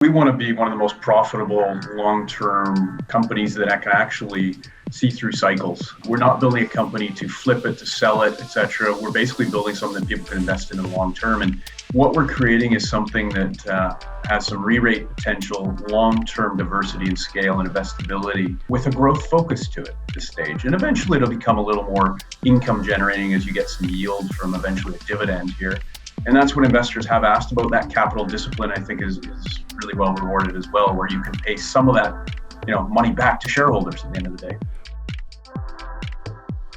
We want to be one of the most profitable long-term companies that can actually see through cycles. We're not building a company to flip it, to sell it, etc. We're basically building something that people can invest in the long term. And what we're creating is something that has some re-rate potential, long-term diversity and scale and investability with a growth focus to it at this stage. And eventually it'll become a little more income generating as you get some yield from eventually a dividend here. And that's what investors have asked about. That capital discipline, I think, is really well rewarded as well, where you can pay some of that, money back to shareholders at the end of the day.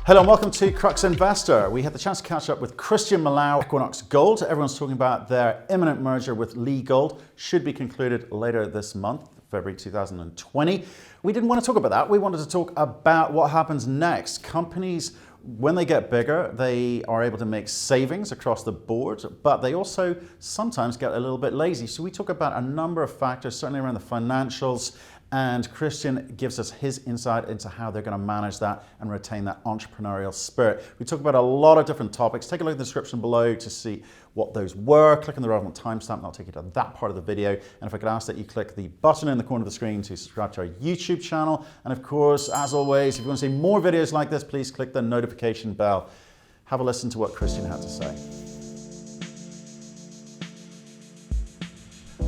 Hello and welcome to Crux Investor. We had the chance to catch up with Christian Milau, Equinox Gold. Everyone's talking about their imminent merger with Lee Gold. Should be concluded later this month, February 2020. We didn't want to talk about that. We wanted to talk about what happens next. Companies, when they get bigger, they are able to make savings across the board, but they also sometimes get a little bit lazy. So we talk about a number of factors, certainly around the financials, and Christian gives us his insight into how they're going to manage that and retain that entrepreneurial spirit. We talk about a lot of different topics. Take a look at the description below to see what those were. Click on the relevant timestamp and I'll take you to that part of the video. And if I could ask that you click the button in the corner of the screen to subscribe to our YouTube channel. And of course, as always, if you want to see more videos like this, please click the notification bell. Have a listen to what Christian had to say.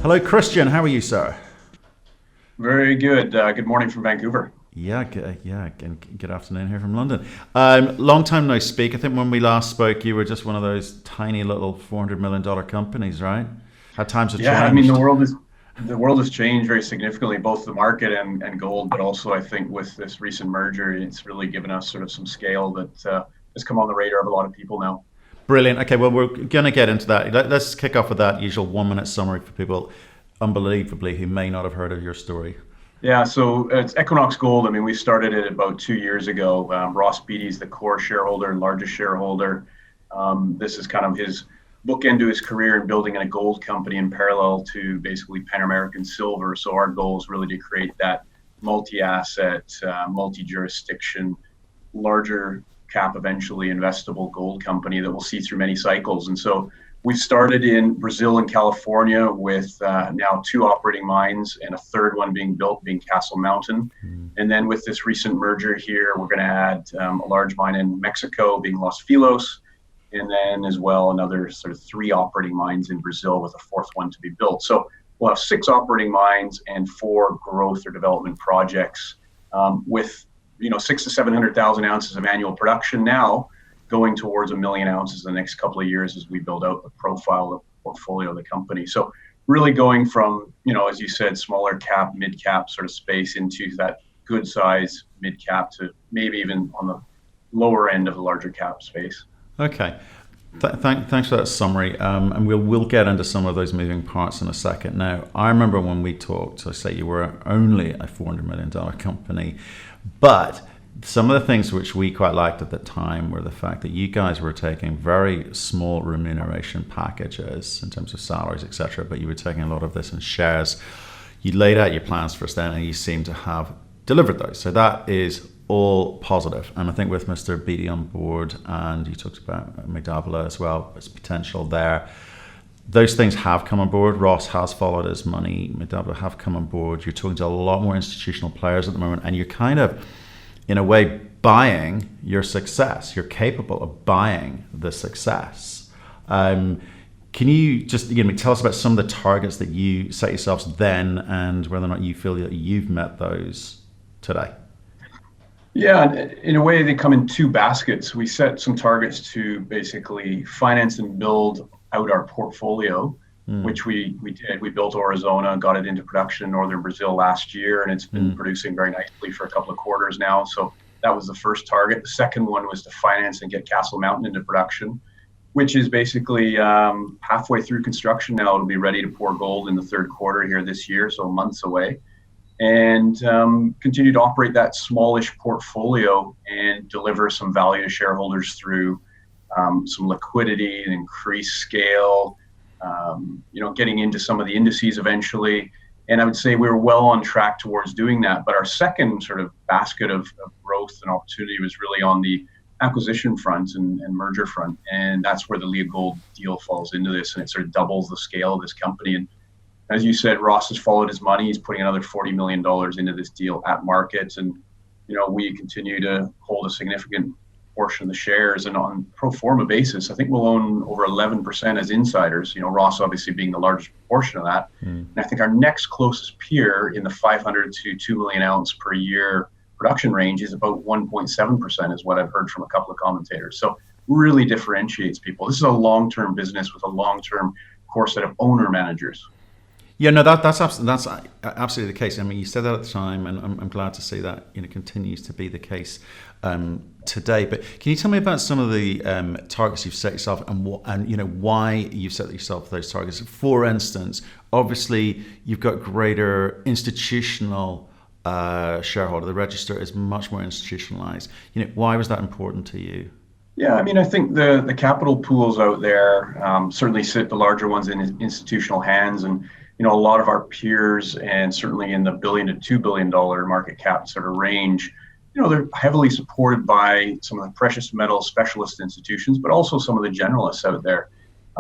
Hello, Christian. How are you, sir? Very good. Good morning from Vancouver. And good afternoon here from London. Long time no speak. I think when we last spoke, you were just one of those tiny little $400 million companies, right? How times have changed. Yeah, I mean, the world has changed very significantly, both the market and gold, but also I think with this recent merger, it's really given us sort of some scale that has come on the radar of a lot of people now. Brilliant. Okay, well, we're going to get into that. Let's kick off with that usual 1-minute summary for people, unbelievably, who may not have heard of your story. Yeah, so it's Equinox Gold. I mean, we started it about 2 years ago. Ross Beaty is the core shareholder and largest shareholder. This is kind of his bookend to his career in building a gold company in parallel to basically Pan American Silver. So our goal is really to create that multi-asset, multi-jurisdiction, larger cap, eventually investable gold company that will see through many cycles. And so we've started in Brazil and California with now 2 operating mines and a third one being built, being Castle Mountain. And then with this recent merger here, we're going to add a large mine in Mexico, being Los Filos, and then as well another sort of 3 operating mines in Brazil with a 4th one to be built. So we'll have 6 operating mines and 4 growth or development projects with 600,000 to 700,000 ounces of annual production now, going towards 1 million ounces in the next couple of years as we build out the profile of the portfolio of the company. So really going from, as you said, smaller cap, mid cap sort of space into that good size mid cap to maybe even on the lower end of the larger cap space. Okay. Thanks for that summary. And we'll get into some of those moving parts in a second. Now, I remember when we talked, I say you were only a $400 million company, but some of the things which we quite liked at the time were the fact that you guys were taking very small remuneration packages in terms of salaries, etc., but you were taking a lot of this in shares. You laid out your plans for us then, and you seem to have delivered those. So that is all positive. And I think with Mr. Beaty on board, and you talked about Milau as well, there's potential there. Those things have come on board. Ross has followed his money. Milau have come on board. You're talking to a lot more institutional players at the moment, and you're kind of, in a way, buying your success. You're capable of buying the success. Can you just tell us about some of the targets that you set yourselves then and whether or not you feel that you've met those today? Yeah, in a way, they come in 2 baskets. We set some targets to basically finance and build out our portfolio, which we did. We built Aurizona, got it into production in northern Brazil last year, and it's been producing very nicely for a couple of quarters now. So that was the first target. The second one was to finance and get Castle Mountain into production, which is basically halfway through construction now. It'll be ready to pour gold in the 3rd quarter here this year, so months away. And continue to operate that smallish portfolio and deliver some value to shareholders through some liquidity and increased scale, getting into some of the indices eventually. And I would say we're well on track towards doing that. But our second sort of basket of growth and opportunity was really on the acquisition front and merger front. And that's where the Lee Gold deal falls into this. And it sort of doubles the scale of this company. And as you said, Ross has followed his money. He's putting another $40 million into this deal at market. And, we continue to hold a significant portion of the shares. And on pro forma basis, I think we'll own over 11% as insiders, Ross obviously being the largest portion of that. And I think our next closest peer in the 500 to 2 million ounce per year production range is about 1.7% is what I've heard from a couple of commentators. So really differentiates people. This is a long-term business with a long-term core set of owner managers. Yeah, no, that's absolutely the case. I mean, you said that at the time, and I'm glad to see that continues to be the case today. But can you tell me about some of the targets you've set yourself, and why you've set yourself those targets? For instance, obviously you've got greater institutional shareholder. The register is much more institutionalized. Why was that important to you? Yeah, I mean, I think the capital pools out there certainly sit the larger ones in institutional hands, and a lot of our peers, and certainly in the $1 billion to $2 billion market cap sort of range, they're heavily supported by some of the precious metal specialist institutions, but also some of the generalists out there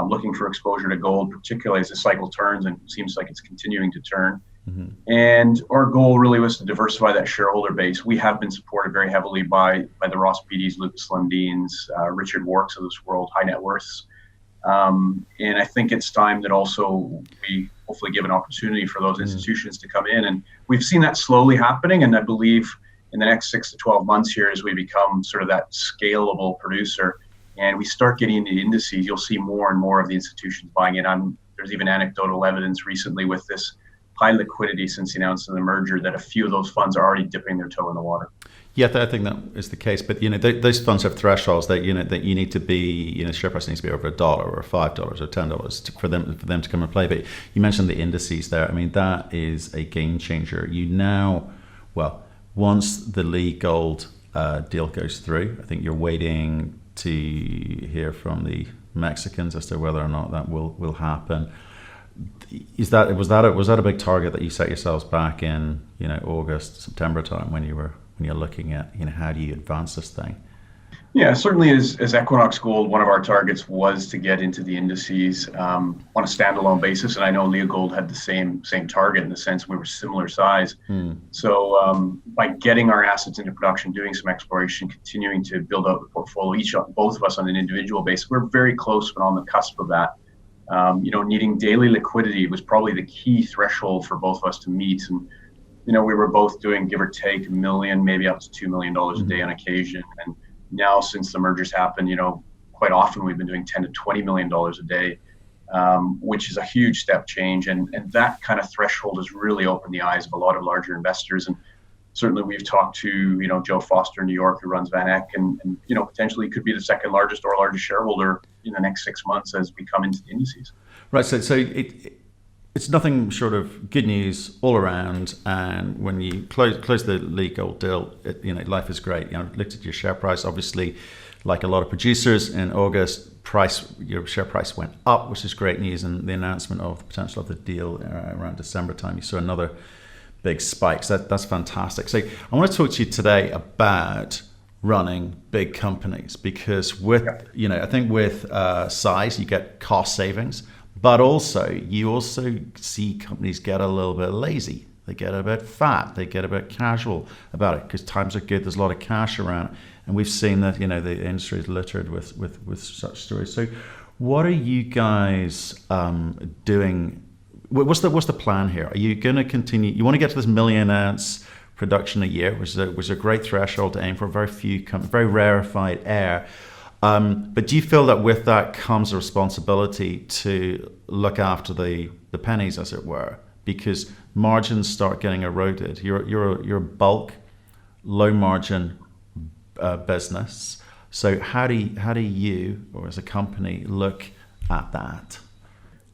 looking for exposure to gold, particularly as the cycle turns, and it seems like it's continuing to turn. Mm-hmm. And our goal really was to diversify that shareholder base. We have been supported very heavily by the Ross Beatys, Lucas Lundins, Richard Warks of this world, high net worths. And I think it's time that also we hopefully give an opportunity for those institutions to come in. And we've seen that slowly happening. And I believe in the next 6 to 12 months here, as we become sort of that scalable producer and we start getting into indices, you'll see more and more of the institutions buying it. There's even anecdotal evidence recently with this high liquidity since the announcement of the merger that a few of those funds are already dipping their toe in the water. Yeah, I think that is the case. But those funds have thresholds that that you need to be, share price needs to be over $1 or $5 or $10 for them to come and play. But you mentioned the indices there. I mean, that is a game changer. Once the Lee Gold deal goes through, I think you're waiting to hear from the Mexicans as to whether or not that will happen. Was that a big target that you set yourselves back in August, September time when you're looking at how do you advance this thing? Yeah, certainly as Equinox Gold, one of our targets was to get into the indices on a standalone basis, and I know Lee Gold had the same target in the sense we were similar size. So by getting our assets into production, doing some exploration, continuing to build out the portfolio, both of us on an individual basis, we're very close but on the cusp of that. Needing daily liquidity was probably the key threshold for both of us to meet. And, we were both doing give or take $1 million, maybe up to $2 million a day on occasion. And now since the mergers happened, quite often we've been doing $10 to $20 million a day, which is a huge step change. And that kind of threshold has really opened the eyes of a lot of larger investors. And certainly we've talked to, Joe Foster in New York, who runs Van Eck, and potentially could be the second largest or largest shareholder in the next 6 months as we come into the indices. Right. So it's nothing short of good news all around. And when you close the Lee Gold deal, life is great. Looked at your share price, obviously, like a lot of producers in August, your share price went up, which is great news. And the announcement of the potential of the deal around December time, you saw another big spikes. That's fantastic. So I want to talk to you today about running big companies, because I think with size you get cost savings, but you also see companies get a little bit lazy. They get a bit fat. They get a bit casual about it because times are good. There's a lot of cash around, and we've seen that the industry is littered with such stories. So what are you guys doing? What's the plan here? Are you going to continue? You want to get to this 1 million ounce production a year, which was a great threshold to aim for. Very few, very rarefied air. But do you feel that with that comes a responsibility to look after the pennies, as it were, because margins start getting eroded? You're a bulk, low margin business. So how do you, or as a company, look at that?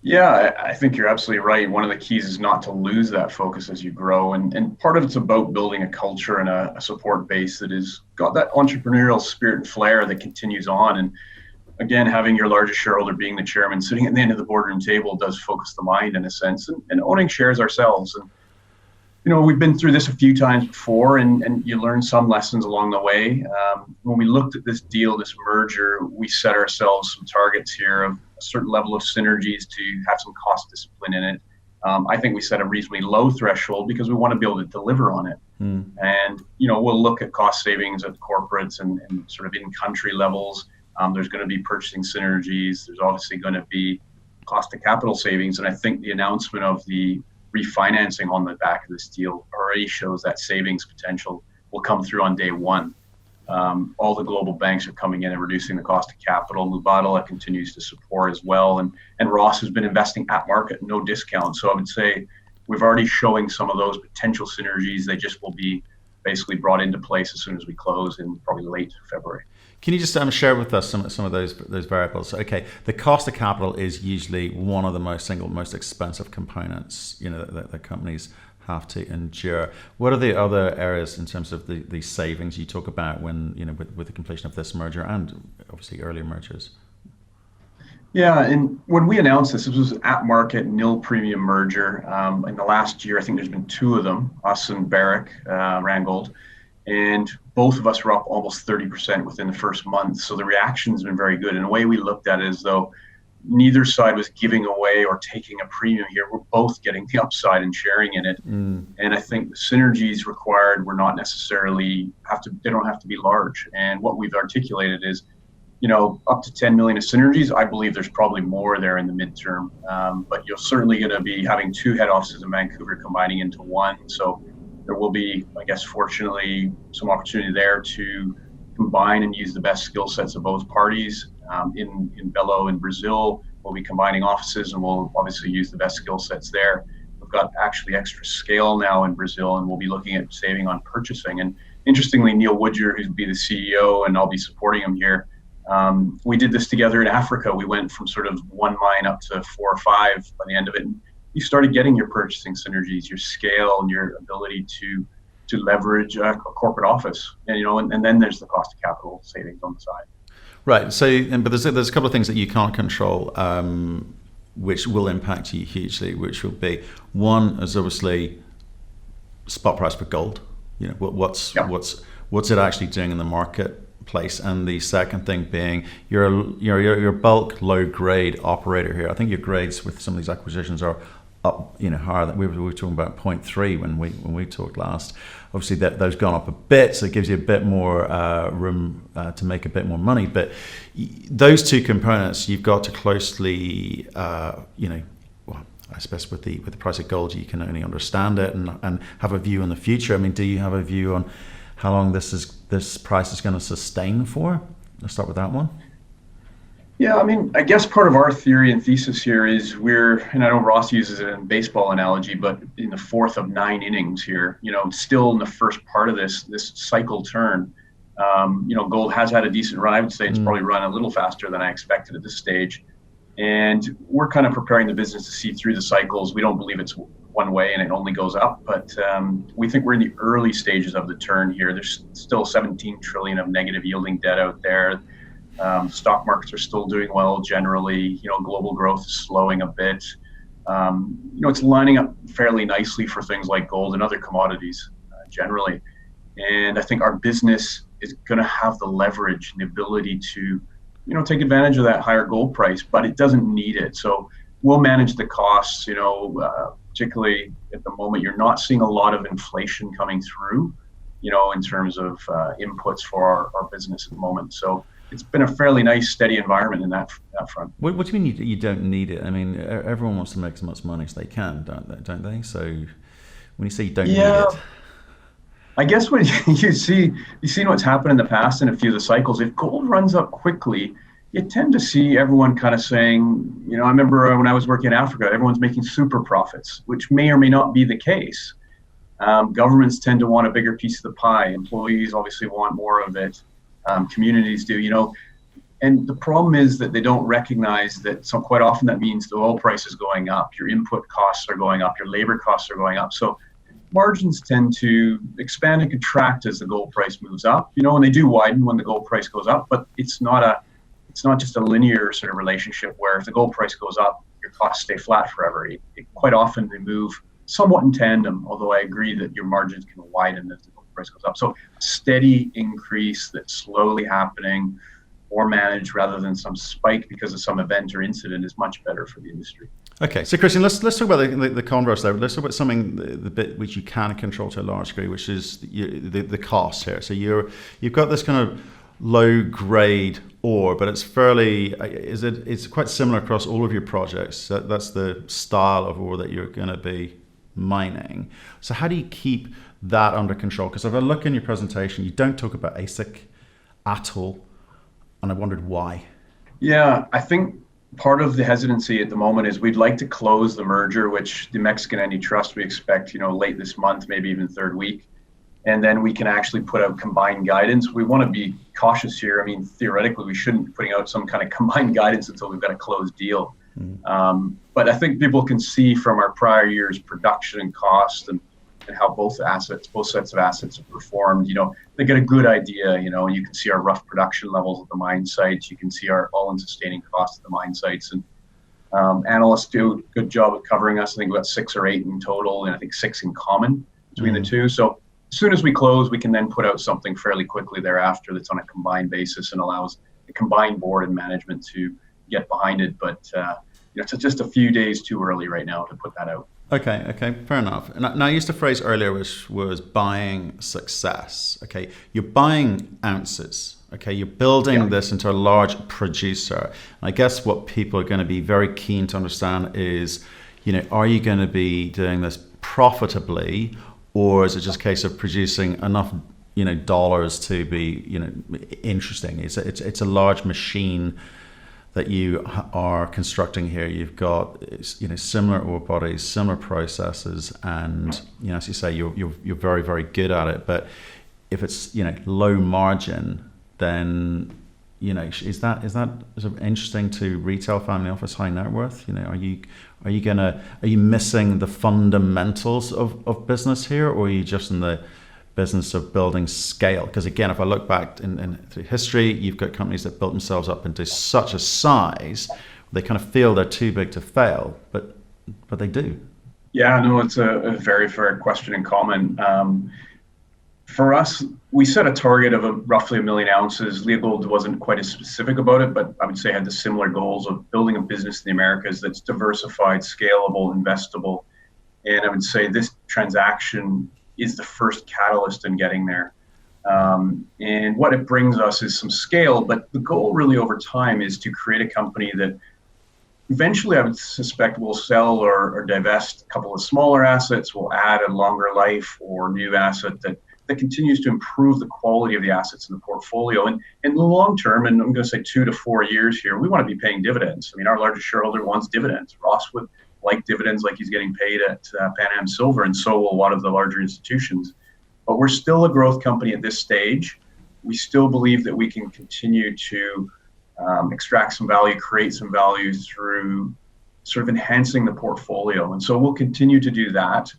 Yeah, I think you're absolutely right. One of the keys is not to lose that focus as you grow. And part of it's about building a culture and a support base that has got that entrepreneurial spirit and flair that continues on. And again, having your largest shareholder being the chairman sitting at the end of the boardroom table does focus the mind in a sense, and owning shares ourselves. And, we've been through this a few times before, and you learn some lessons along the way. When we looked at this deal, this merger, we set ourselves some targets here of a certain level of synergies to have some cost discipline in it. I think we set a reasonably low threshold because we want to be able to deliver on it. And, we'll look at cost savings at corporates and sort of in-country levels. There's going to be purchasing synergies. There's obviously going to be cost of capital savings. And I think the announcement of the refinancing on the back of this deal already shows that savings potential will come through on day one. All the global banks are coming in and reducing the cost of capital. Mubadala continues to support as well. And Ross has been investing at market, no discount. So I would say we've already showing some of those potential synergies. They just will be basically brought into place as soon as we close in probably late February. Can you just share with us some of those variables? Okay, the cost of capital is usually one of the most expensive components that companies have to endure. What are the other areas in terms of the savings you talk about when with the completion of this merger and obviously earlier mergers? Yeah, and when we announced this was at market nil premium merger. In the last year, I think there's been two of them, us and Barrick, Randgold, and both of us were up almost 30% within the first month. So the reaction's been very good. And the way we looked at it is though neither side was giving away or taking a premium here. We're both getting the upside and sharing in it. And I think the synergies required were not necessarily they don't have to be large. And what we've articulated is, up to 10 million of synergies. I believe there's probably more there in the midterm. But you're certainly going to be having two head offices in Vancouver combining into one. So there will be, I guess, fortunately, some opportunity there to combine and use the best skill sets of both parties. In Belo in Brazil, we'll be combining offices and we'll obviously use the best skill sets there. We've got actually extra scale now in Brazil and we'll be looking at saving on purchasing. And interestingly, Neil Woodyer, who's be the CEO, and I'll be supporting him here, we did this together in Africa. We went from sort of one mine up to 4 or 5 by the end of it. And you started getting your purchasing synergies, your scale, and your ability to leverage a corporate office. And then there's the cost of capital savings on the side. Right. So, but there's a couple of things that you can't control, which will impact you hugely. Which will be one is obviously spot price for gold. What's it actually doing in the marketplace, and the second thing being your bulk low grade operator here. I think your grades with some of these acquisitions are up, higher than we were talking about 0.3 when we talked last. Obviously, those gone up a bit, so it gives you a bit more room to make a bit more money. But those two components, you've got to closely, I suppose with the price of gold, you can only understand it and have a view on the future. I mean, do you have a view on how long this price is going to sustain for? Let's start with that one. Yeah, I mean, I guess part of our theory and thesis here is and I know Ross uses it in baseball analogy, but in the 4th of 9 innings here, still in the first part of this cycle turn, gold has had a decent run. I would say it's probably run a little faster than I expected at this stage. And we're kind of preparing the business to see through the cycles. We don't believe it's one way and it only goes up, but we think we're in the early stages of the turn here. There's still 17 trillion of negative yielding debt out there. Stock markets are still doing well generally. Global growth is slowing a bit. It's lining up fairly nicely for things like gold and other commodities generally. And I think our business is going to have the leverage and the ability to, take advantage of that higher gold price, but it doesn't need it. So we'll manage the costs, particularly at the moment. You're not seeing a lot of inflation coming through, in terms of inputs for our business at the moment. So it's been a fairly nice, steady environment in that front. What do you mean you don't need it? I mean, everyone wants to make as much money as they can, don't they? So when you say you don't need it, I guess when you've seen what's happened in the past in a few of the cycles. If gold runs up quickly, you tend to see everyone kind of saying, I remember when I was working in Africa, everyone's making super profits, which may or may not be the case. Governments tend to want a bigger piece of the pie. Employees obviously want more of it. Communities do, and the problem is that they don't recognize that quite often that means the oil price is going up, your input costs are going up, your labor costs are going up. So margins tend to expand and contract as the gold price moves up, and they do widen when the gold price goes up, but it's not just a linear sort of relationship where if the gold price goes up, your costs stay flat forever. Quite often they move somewhat in tandem, although I agree that your margins can widen as the gold price goes up. So a steady increase that's slowly happening or managed rather than some spike because of some event or incident is much better for the industry. Okay, so Christian, let's talk about the converse there. Let's talk about something the bit which you can control to a large degree, which is the cost here. So you've got this kind of low grade ore, but it's it's quite similar across all of your projects. That's the style of ore that you're going to be mining. So how do you keep that under control? Because if I look in your presentation, you don't talk about AISC at all, and I wondered why. Yeah, I think part of the hesitancy at the moment is we'd like to close the merger, which the Mexican antitrust we expect, late this month, maybe even third week. And then we can actually put out combined guidance. We want to be cautious here. I mean, theoretically, we shouldn't be putting out some kind of combined guidance until we've got a closed deal. But I think people can see from our prior year's production and cost and how both sets of assets have performed. They get a good idea, and you can see our rough production levels at the mine sites. You can see our all-in sustaining costs at the mine sites. And analysts do a good job of covering us. I think we've got 6 or 8 in total, and I think 6 in common between the two. So as soon as we close, we can then put out something fairly quickly thereafter that's on a combined basis and allows the combined board and management to get behind it. But it's just a few days too early right now to put that out. Okay, fair enough. Now, I used a phrase earlier which was buying success. Okay, you're buying ounces. Okay, you're building this into a large producer. And I guess what people are going to be very keen to understand is, are you going to be doing this profitably, or is it just a case of producing enough, dollars to be, interesting? It's a large machine that you are constructing here. You've got similar ore bodies, similar processes, and as you say, you're very, very good at it. But if it's low margin, then is that sort of interesting to retail, family office, high net worth? Are you missing the fundamentals of business here, or are you just in the business of building scale? Because again, if I look back in through history, you've got companies that built themselves up into such a size, they kind of feel they're too big to fail, but they do. Yeah, no, it's a very fair question and comment. For us, we set a target of roughly 1 million ounces. Leagold wasn't quite as specific about it, but I would say had the similar goals of building a business in the Americas that's diversified, scalable, investable. And I would say this transaction is the first catalyst in getting there. And what it brings us is some scale, but the goal really over time is to create a company that eventually I would suspect will sell or divest a couple of smaller assets, will add a longer life or new asset that continues to improve the quality of the assets in the portfolio. And in the long term, and I'm going to say 2 to 4 years here, we want to be paying dividends. I mean, our largest shareholder wants dividends. Ross would like dividends like he's getting paid at Pan Am Silver, and so will a lot of the larger institutions. But we're still a growth company at this stage. We still believe that we can continue to extract some value, create some value through sort of enhancing the portfolio. And so we'll continue to do that.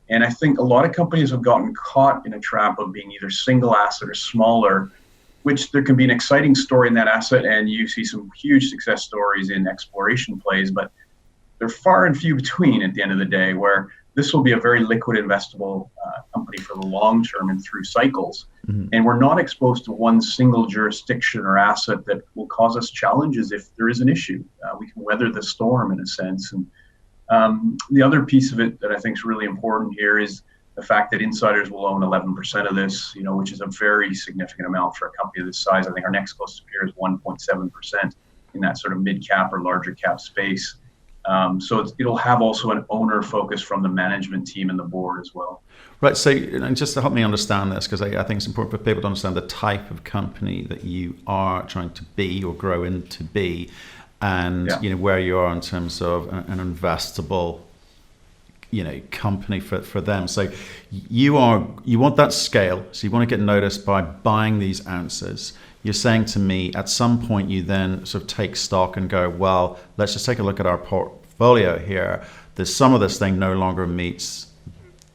And I think a lot of companies have gotten caught in a trap of being either single asset or smaller, which there can be an exciting story in that asset, and you see some huge success stories in exploration plays, but they're far and few between at the end of the day, where this will be a very liquid investable company for the long term and through cycles. Mm-hmm. And we're not exposed to one single jurisdiction or asset that will cause us challenges if there is an issue. We can weather the storm in a sense. And the other piece of it that I think is really important here is the fact that insiders will own 11% of this, which is a very significant amount for a company of this size. I think our next closest peer is 1.7% in that sort of mid-cap or larger cap space. So it'll have also an owner focus from the management team and the board as well. Right. So and just to help me understand this, because I think it's important for people to understand the type of company that you are trying to be or grow into be, and where you are in terms of an investable company for them. So you want that scale. So you want to get noticed by buying these ounces. You're saying to me at some point you then sort of take stock and go, well, let's just take a look at our portfolio here. There's some of this thing no longer meets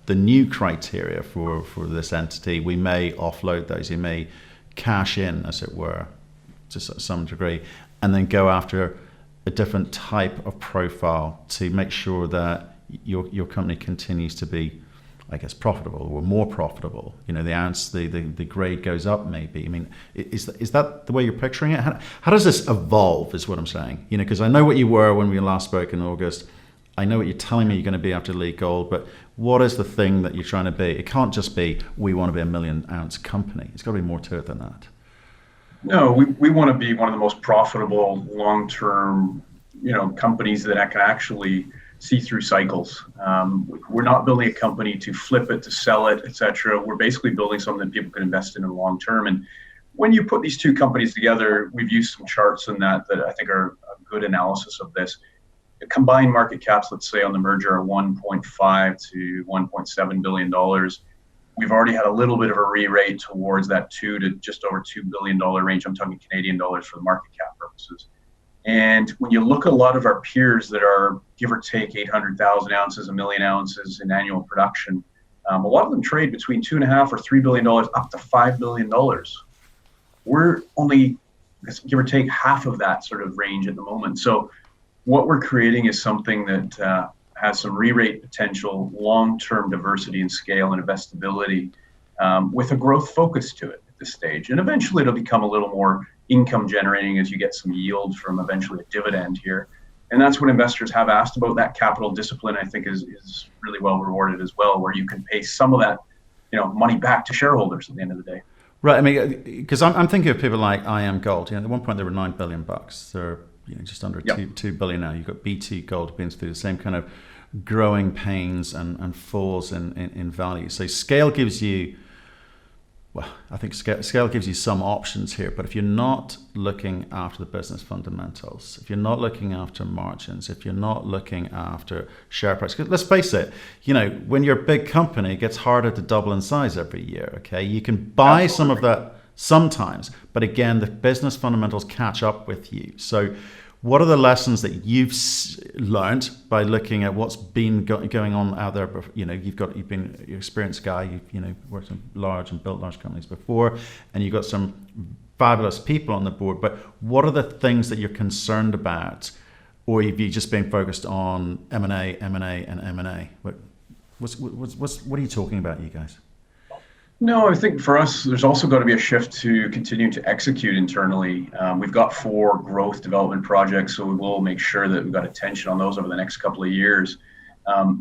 the new criteria for this entity. We may offload those. You may cash in, as it were, to some degree, and then go after a different type of profile to make sure that your company continues to be, I guess, profitable or more profitable. The ounce, the grade goes up maybe. I mean, is that the way you're picturing it? How does this evolve is what I'm saying? Because I know what you were when we last spoke in August, I know what you're telling me you're going to be after Lee Gold, but what is the thing that you're trying to be? It can't just be, we want to be a 1 million ounce company. It's got to be more to it than that. No, we want to be one of the most profitable long-term, companies that can actually see through cycles. We're not building a company to flip it, to sell it, etc. We're basically building something that people can invest in the long term. And when you put these two companies together, we've used some charts in that I think are a good analysis of this. The combined market caps, let's say on the merger, are $1.5 to $1.7 billion. We've already had a little bit of a re-rate towards that $2 to just over $2 billion range. I'm talking Canadian dollars for the market cap purposes. And when you look at a lot of our peers that are give or take 800,000 ounces, 1 million ounces in annual production, a lot of them trade between $2.5 or $3 billion up to $5 billion. We're only, give or take, half of that sort of range at the moment. So what we're creating is something that has some re-rate potential, long-term diversity and scale and investability, with a growth focus to it at this stage. And eventually it'll become a little more income generating as you get some yield from eventually a dividend here. And that's what investors have asked about. That capital discipline, I think, is really well rewarded as well, where you can pay some of that, money back to shareholders at the end of the day. Right. I mean, because I'm thinking of people like IM Gold. At one point they were $9 billion. They're just under $2 billion now. You've got BT Gold being through the same kind of growing pains and falls in value. So scale gives you, I think scale gives you some options here. But if you're not looking after the business fundamentals, if you're not looking after margins, if you're not looking after share price, 'cause let's face it, when you're a big company, it gets harder to double in size every year. Okay, you can buy some of that sometimes, but again, the business fundamentals catch up with you. So what are the lessons that you've learned by looking at what's been going on out there? You've been an experienced guy. You've worked in large and built large companies before, and you've got some fabulous people on the board. But what are the things that you're concerned about, or have you just been focused on M&A, and M&A? What are you talking about, you guys? No, I think for us, there's also got to be a shift to continue to execute internally. We've got 4 growth development projects, so we will make sure that we've got attention on those over the next couple of years.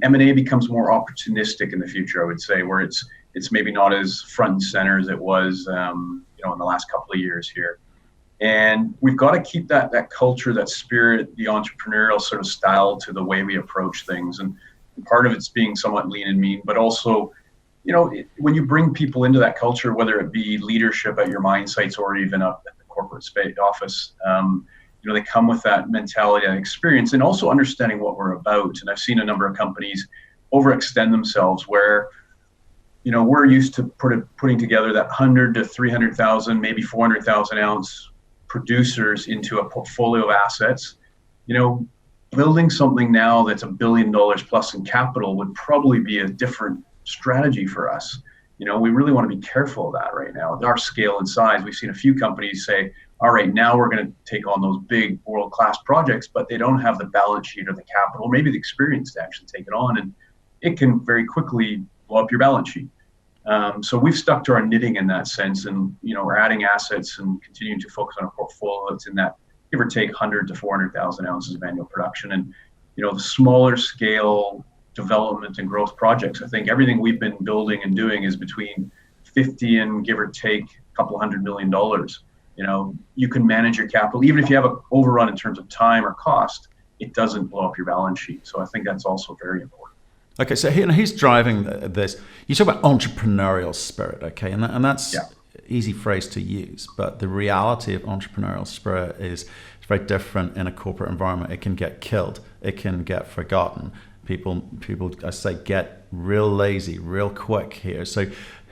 M&A becomes more opportunistic in the future, I would say, where it's maybe not as front and center as it was, in the last couple of years here. And we've got to keep that culture, that spirit, the entrepreneurial sort of style to the way we approach things. And part of it's being somewhat lean and mean, but also, when you bring people into that culture, whether it be leadership at your mine sites or even up at the corporate office, they come with that mentality and experience, and also understanding what we're about. And I've seen a number of companies overextend themselves where, we're used to putting together that 100 to 300,000, maybe 400,000 ounce producers into a portfolio of assets. Building something now that's $1 billion plus in capital would probably be a different strategy for us. We really want to be careful of that right now. At our scale and size, we've seen a few companies say, all right, now we're going to take on those big world-class projects, but they don't have the balance sheet or the capital, maybe the experience to actually take it on. And it can very quickly blow up your balance sheet. So we've stuck to our knitting in that sense. And, we're adding assets and continuing to focus on a portfolio that's in that, give or take, 100 to 400,000 ounces of annual production. And, the smaller scale development and growth projects, I think everything we've been building and doing is between 50 and give or take a couple $100 million. You can manage your capital, even if you have an overrun in terms of time or cost, it doesn't blow up your balance sheet. So I think that's also very important. Okay, so he's driving this. You talk about entrepreneurial spirit, okay, and that's easy phrase to use, but the reality of entrepreneurial spirit is very different in a corporate environment. It can get killed. It can get forgotten. People, I say, get real lazy real quick here. So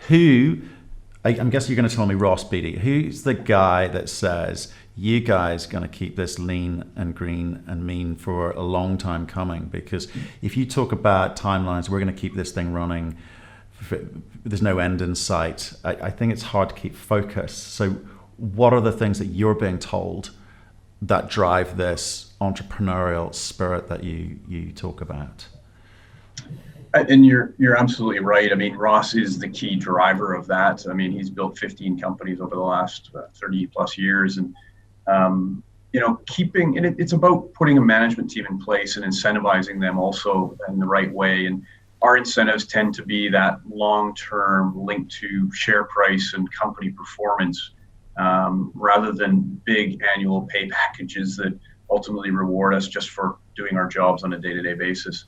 I'm guessing you're going to tell me Ross Beaty. Who's the guy that says, you guys going to keep this lean and green and mean for a long time coming? Because if you talk about timelines, we're going to keep this thing running. There's no end in sight. I think it's hard to keep focus. So what are the things that you're being told that drive this entrepreneurial spirit that you talk about? And you're absolutely right. I mean, Ross is the key driver of that. I mean, he's built 15 companies over the last 30 plus years, and keeping, and it's about putting a management team in place and incentivizing them also in the right way. And our incentives tend to be that long-term link to share price and company performance, rather than big annual pay packages that ultimately reward us just for doing our jobs on a day-to-day basis.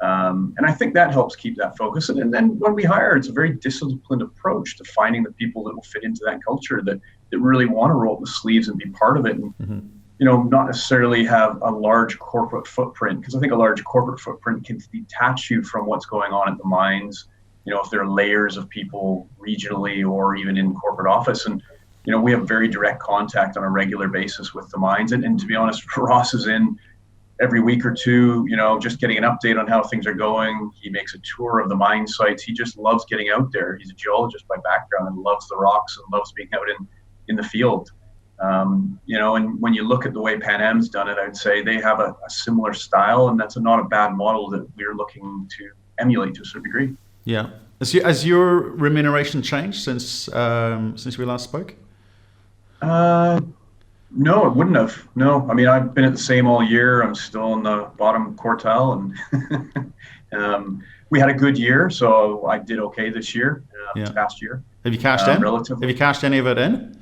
And I think that helps keep that focus. And then when we hire, it's a very disciplined approach to finding the people that will fit into that culture, that really want to roll up the sleeves and be part of it. And, not necessarily have a large corporate footprint, because I think a large corporate footprint can detach you from what's going on at the mines. If there are layers of people regionally or even in corporate office. And, we have very direct contact on a regular basis with the mines. And to be honest, Ross is in every week or two, just getting an update on how things are going. He makes a tour of the mine sites. He just loves getting out there. He's a geologist by background and loves the rocks and loves being out in the field. And when you look at the way Pan Am's done it, I'd say they have a similar style, and that's not a bad model that we're looking to emulate to a certain degree. Yeah. Has your remuneration changed since we last spoke? No, it wouldn't have. No, I mean, I've been at the same all year. I'm still in the bottom quartile, and we had a good year, so I did okay this year, this past year. Have you cashed in? Relatively. Have you cashed any of it in?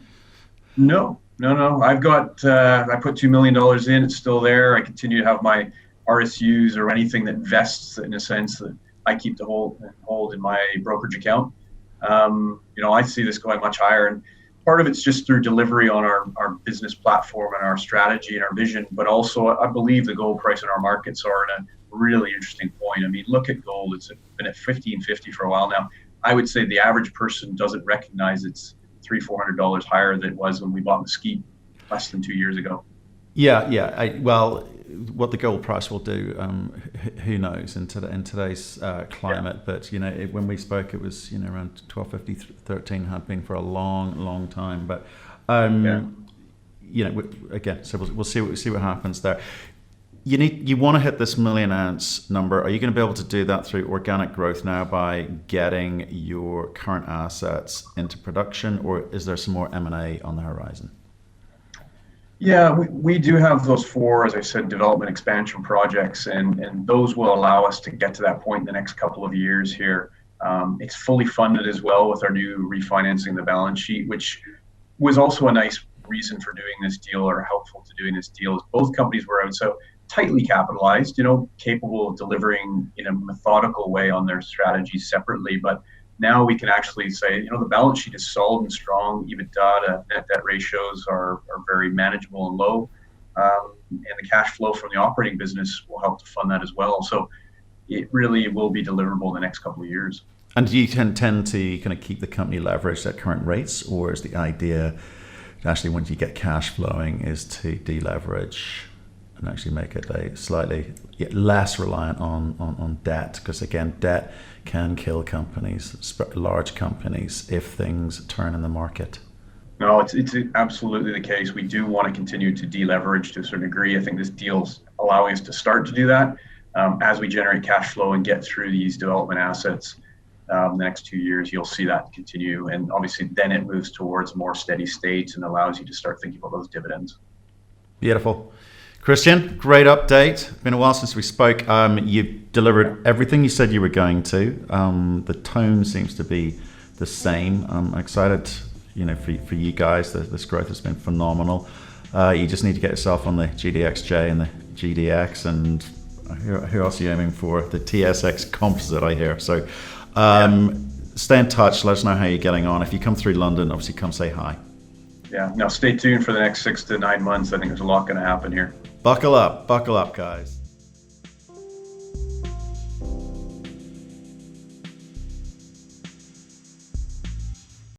No. I've got, I put $2 million in. It's still there. I continue to have my RSUs or anything that vests in a sense that I keep to hold in my brokerage account. I see this going much higher, and part of it's just through delivery on our business platform and our strategy and our vision, but also I believe the gold price in our markets are at a really interesting point. I mean, look at gold. It's been at $1,550 for a while now. I would say the average person doesn't recognize it's $300-400 higher than it was when we bought Mesquite less than 2 years ago. Yeah. Well, what the gold price will do, who knows in today's climate. But when we spoke, it was around 1250, 13 had been for a long time. But again, so we'll see what happens there. You want to hit this million ounce number. Are you going to be able to do that through organic growth now by getting your current assets into production, or is there some more M&A on the horizon? Yeah, we do have those 4, as I said, development expansion projects, and those will allow us to get to that point in the next couple of years here. It's fully funded as well with our new refinancing the balance sheet, which was also a nice reason for doing this deal, or helpful to doing this deal. Is both companies were out so tightly capitalized, capable of delivering in a methodical way on their strategies separately. But now we can actually say, the balance sheet is solid and strong. EBITDA to net debt ratios are very manageable and low. And the cash flow from the operating business will help to fund that as well. So it really will be deliverable in the next couple of years. And do you tend to kind of keep the company leveraged at current rates, or is the idea actually once you get cash flowing is to deleverage and actually make it a slightly less reliant on debt? Because again, debt can kill companies, large companies, if things turn in the market. No, it's absolutely the case. We do want to continue to deleverage to a certain degree. I think this deal's allowing us to start to do that as we generate cash flow and get through these development assets. The next 2 years, you'll see that continue. And obviously then it moves towards more steady state and allows you to start thinking about those dividends. Beautiful. Christian, great update. Been a while since we spoke. You've delivered everything you said you were going to. The tone seems to be the same. I'm excited, for you guys. This growth has been phenomenal. You just need to get yourself on the GDXJ and the GDX, and who else are you aiming for? The TSX composite, I hear. So stay in touch. Let us know how you're getting on. If you come through London, obviously come say hi. Yeah. Now stay tuned for the next 6 to 9 months. I think there's a lot going to happen here. Buckle up, guys.